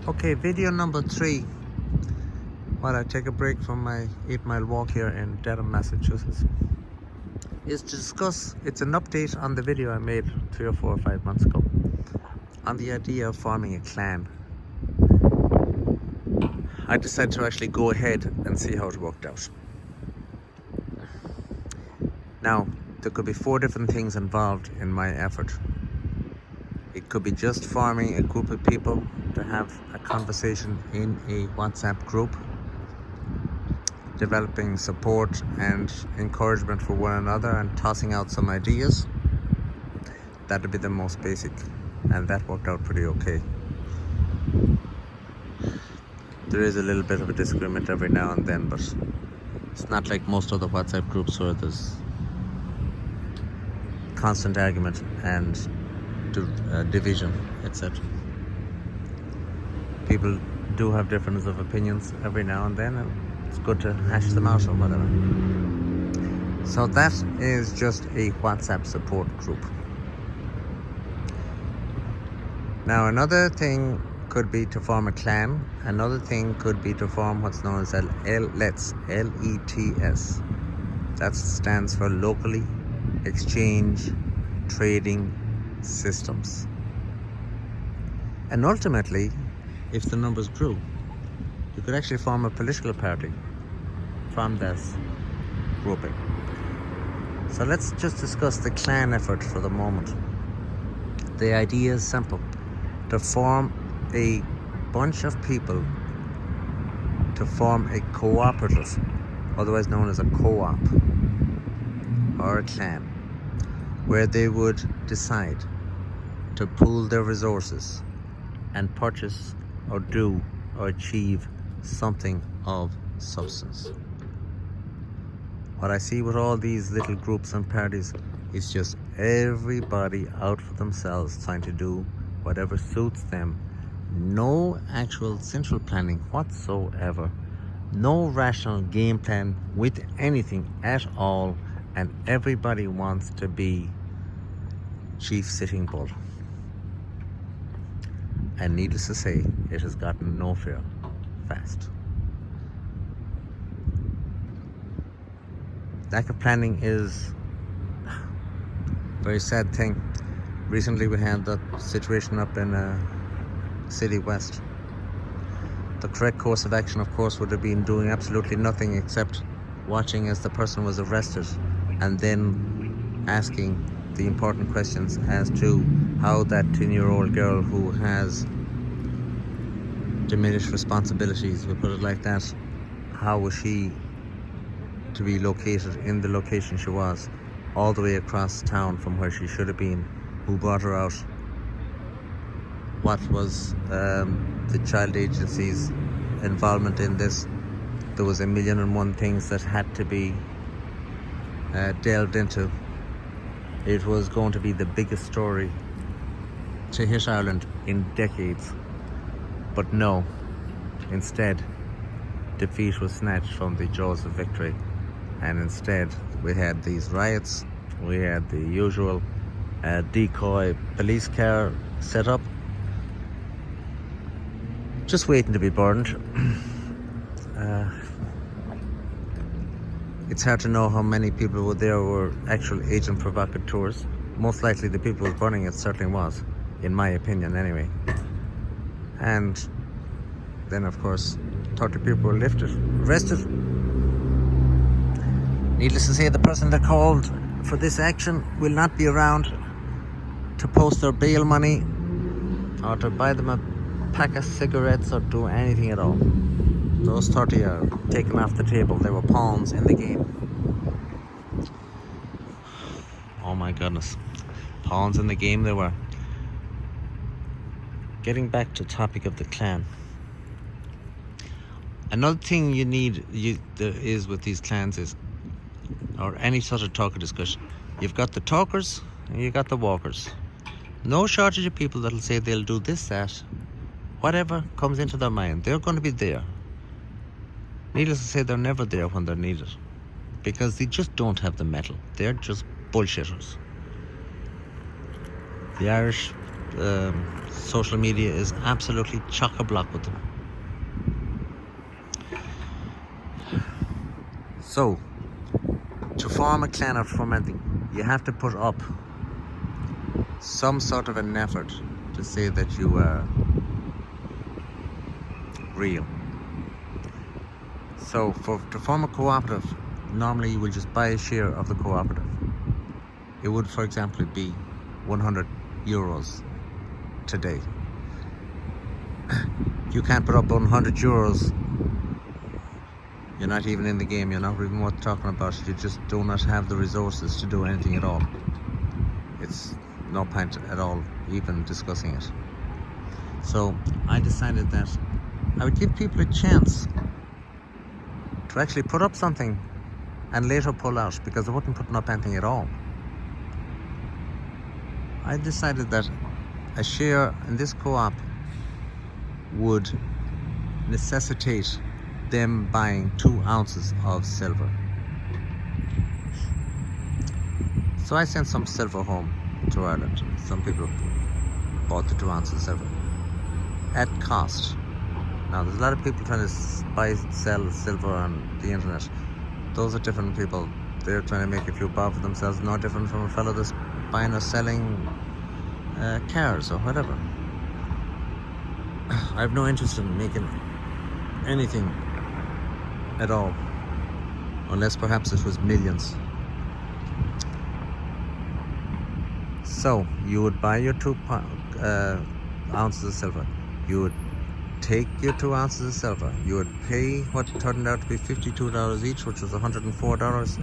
Okay, video number 3. While I take a break from my 8-mile walk here in Dedham, Massachusetts, is to discuss. It's an update on the video I made 3 or 4 or 5 months ago on the idea of forming a clan. I decided to actually go ahead and see how it worked out. Now, there could be 4 different things involved in my effort. It could be just forming a group of people to have a conversation in a WhatsApp group, developing support and encouragement for one another and tossing out some ideas. That would be the most basic, and that worked out pretty okay. There is a little bit of a disagreement every now and then, but it's not like most other WhatsApp groups where there's constant argument and division, etc. People do have differences of opinions every now and then, and it's good to hash them out or whatever. So that is just a WhatsApp support group. Now, another thing could be to form a clan. Another thing could be to form what's known as LETS, L-E-T-S. That stands for Locally Exchange Trading Systems. And ultimately, if the numbers grew, you could actually form a political party from this grouping. So let's just discuss the clan effort for the moment. The idea is simple: to form a bunch of people to form a cooperative, otherwise known as a co-op or a clan, where they would decide to pool their resources and purchase or do or achieve something of substance. What I see with all these little groups and parties is just everybody out for themselves, trying to do whatever suits them. No actual central planning whatsoever. No rational game plan with anything at all. And everybody wants to be chief sitting bull. And needless to say, it has gotten no fair fast. Lack of planning is a very sad thing. Recently we had that situation up in City West. The correct course of action, of course, would have been doing absolutely nothing except watching as the person was arrested and then asking the important questions as to how that 10-year-old girl who has diminished responsibilities, we put it like that, how was she to be located in the location she was, all the way across town from where she should have been, who brought her out, what was the child agency's involvement in this. There was 1,000,001 things that had to be delved into. It was going to be the biggest story to hit Ireland in decades. But no, instead, defeat was snatched from the jaws of victory. And instead, we had these riots, we had the usual decoy police car set up, just waiting to be burned. It's hard to know how many people were there were actual agent provocateurs. Most likely the people who were burning it certainly was, in my opinion anyway. And then of course 30 people were arrested. Needless to say, the person that called for this action will not be around to post their bail money or to buy them a pack of cigarettes or do anything at all. Those 30 are taken off the table. They were pawns in the game. Oh my goodness. Pawns in the game they were. Getting back to the topic of the clan. Another thing there is with these clans is, or any sort of talk or discussion, you've got the talkers and you've got the walkers. No shortage of people that'll say they'll do this, that, whatever comes into their mind. They're going to be there. Needless to say, they're never there when they're needed, because they just don't have the mettle. They're just bullshitters. The Irish social media is absolutely chock-a-block with them. So, to form a clan or form anything, you have to put up some sort of an effort to say that you are real. So, to form a cooperative, normally you will just buy a share of the cooperative. It would, for example, be 100 euros today. You can't put up 100 euros. You're not even in the game. You're not even worth talking about. You just do not have the resources to do anything at all. It's no point at all even discussing it. So I decided that I would give people a chance to actually put up something and later pull out, because they wouldn't put up anything at all. I decided that a share in this co-op would necessitate them buying 2 ounces of silver. So I sent some silver home to Ireland. Some people bought the 2 ounces of silver at cost. Now there's a lot of people trying to buy, sell silver on the internet. Those are different people. They're trying to make a few bob for themselves, no different from a fellow that's buying or selling cars or whatever. I have no interest in making anything at all, unless perhaps it was millions. So you would buy your 2 ounces of silver. You would take your 2 ounces of silver. You would pay what turned out to be $52 each, which was $104,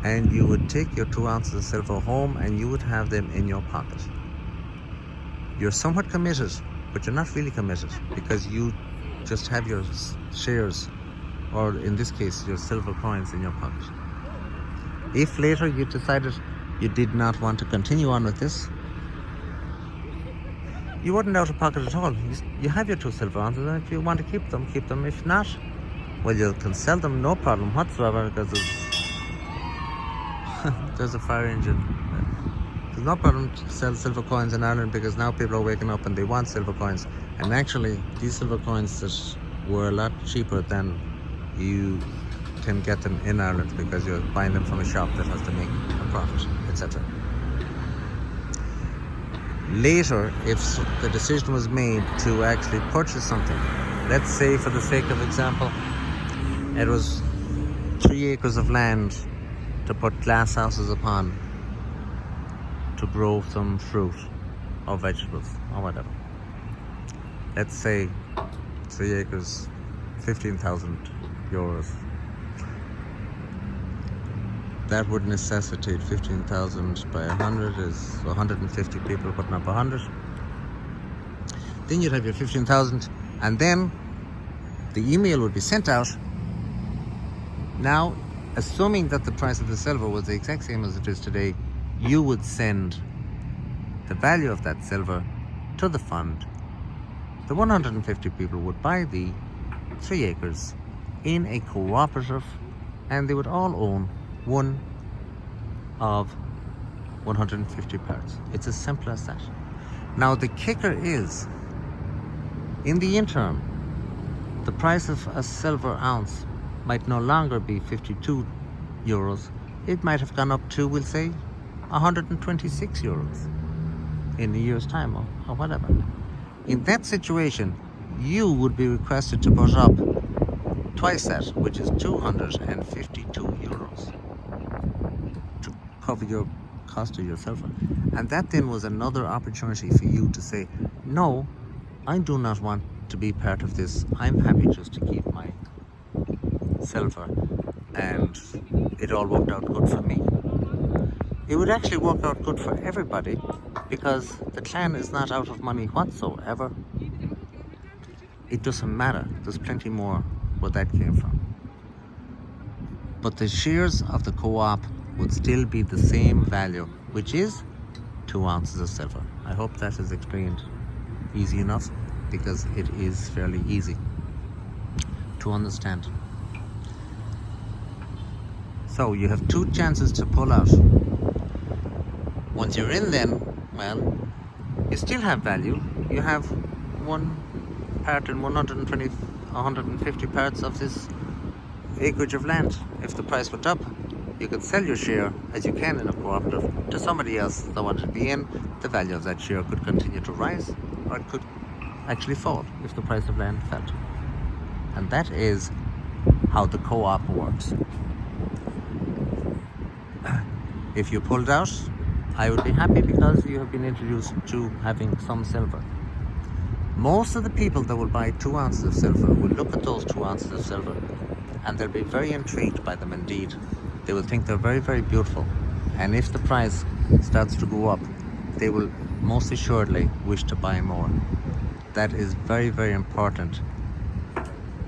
and you would take your 2 ounces of silver home and you would have them in your pocket. You're somewhat committed, but you're not really committed, because you just have your shares, or in this case your silver coins, in your pocket. If later you decided you did not want to continue on with this, you wouldn't out of pocket at all. You have your 2 silver ounces, and if you want to keep them, keep them. If not, well, you can sell them, no problem whatsoever, because there's a fire engine. There's no problem to sell silver coins in Ireland, because now people are waking up and they want silver coins. And actually, these silver coins that were a lot cheaper than you can get them in Ireland, because you're buying them from a shop that has to make a profit, etc. Later, if the decision was made to actually purchase something, let's say for the sake of example, it was 3 acres of land to put glass houses upon, to grow some fruit or vegetables or whatever. Let's say 3 acres, 15,000 euros. That would necessitate 15,000 by 100 is 150 people putting up 100. Then you'd have your 15,000, and then the email would be sent out. Now, assuming that the price of the silver was the exact same as it is today, you would send the value of that silver to the fund. The 150 people would buy the 3 acres in a cooperative, and they would all own one of 150 parts. It's as simple as that. Now the kicker is, in the interim, the price of a silver ounce might no longer be 52 euros. It might have gone up to, we'll say, 126 euros in a year's time, or whatever. In that situation, you would be requested to put up twice that, which is 252 euros, to cover your cost of your silver. And that then was another opportunity for you to say, no, I do not want to be part of this. I'm happy just to keep my silver, and it all worked out good for me. It would actually work out good for everybody, because the clan is not out of money whatsoever. It doesn't matter. There's plenty more where that came from. But the shares of the co-op would still be the same value, which is 2 ounces of silver. I hope that is explained easy enough, because it is fairly easy to understand. So you have 2 chances to pull out. Once you're in, then, well, you still have value. You have one part in 120, 150 parts of this acreage of land. If the price went up, you could sell your share, as you can in a cooperative, to somebody else that wanted to be in. The value of that share could continue to rise, or it could actually fall if the price of land fell. And that is how the co-op works. If you pulled out, I would be happy because you have been introduced to having some silver. Most of the people that will buy 2 ounces of silver will look at those 2 ounces of silver and they'll be very intrigued by them indeed. They will think they're very, very beautiful. And if the price starts to go up, they will most assuredly wish to buy more. That is very, very important,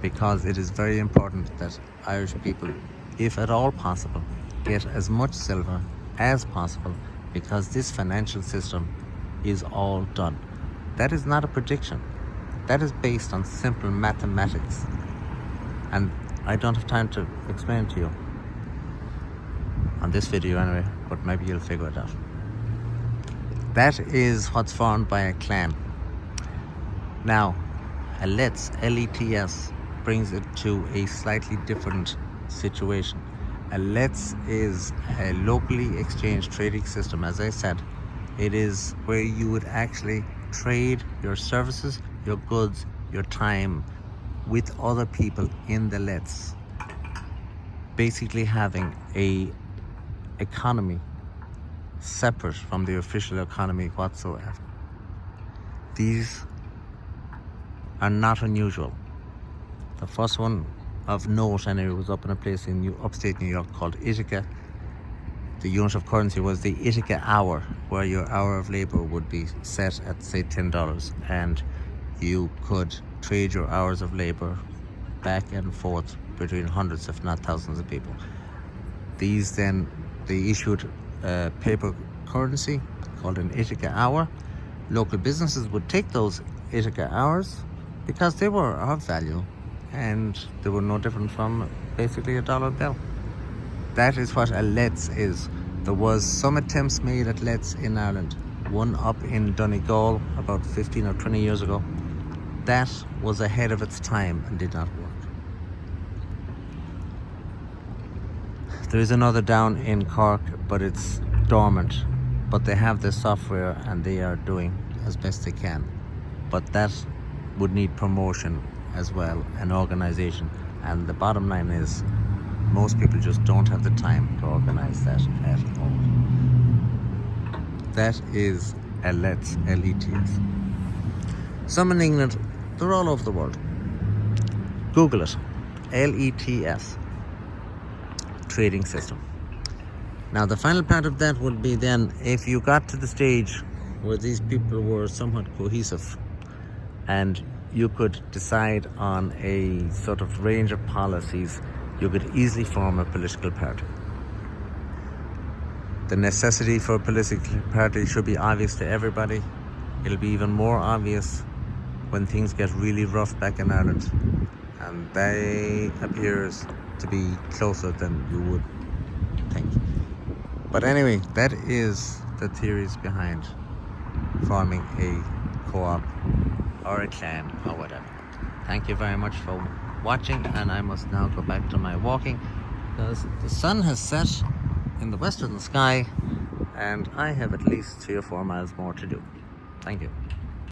because it is very important that Irish people, if at all possible, get as much silver as possible, because this financial system is all done. That is not a prediction. That is based on simple mathematics. And I don't have time to explain to you on this video anyway, but maybe you'll figure it out. That is what's formed by a clan. Now, a LETS, L-E-T-S, brings it to a slightly different situation. A LETS is a locally exchanged trading system. As I said, it is where you would actually trade your services, your goods, your time with other people in the LETS. Basically having a economy separate from the official economy whatsoever. These are not unusual. The first one of note anyway was up in a place in upstate New York called Ithaca. The unit of currency was the Ithaca hour, where your hour of labor would be set at say $10, and you could trade your hours of labor back and forth between hundreds if not thousands of people. These then, they issued paper currency called an Ithaca hour. Local businesses would take those Ithaca hours because they were of value and they were no different from basically a dollar bill. That is what a LETS is. There was some attempts made at LETS in Ireland. One up in Donegal about 15 or 20 years ago. That was ahead of its time and did not work. There is another down in Cork, but it's dormant. But they have the software and they are doing as best they can. But that would need promotion as well, and organization. And the bottom line is, most people just don't have the time to organize that at all. That is a LETS, L-E-T-S. Some in England, they're all over the world. Google it, L-E-T-S, trading system. Now the final part of that would be then, if you got to the stage where these people were somewhat cohesive and you could decide on a sort of range of policies, you could easily form a political party. The necessity for a political party should be obvious to everybody. It'll be even more obvious when things get really rough back in Ireland, and they appears to be closer than you would think. But anyway, that is the theories behind forming a co-op or a clan or whatever. Thank you very much for watching, and I must now go back to my walking because the sun has set in the western sky and I have at least 3 or 4 miles more to do. Thank you.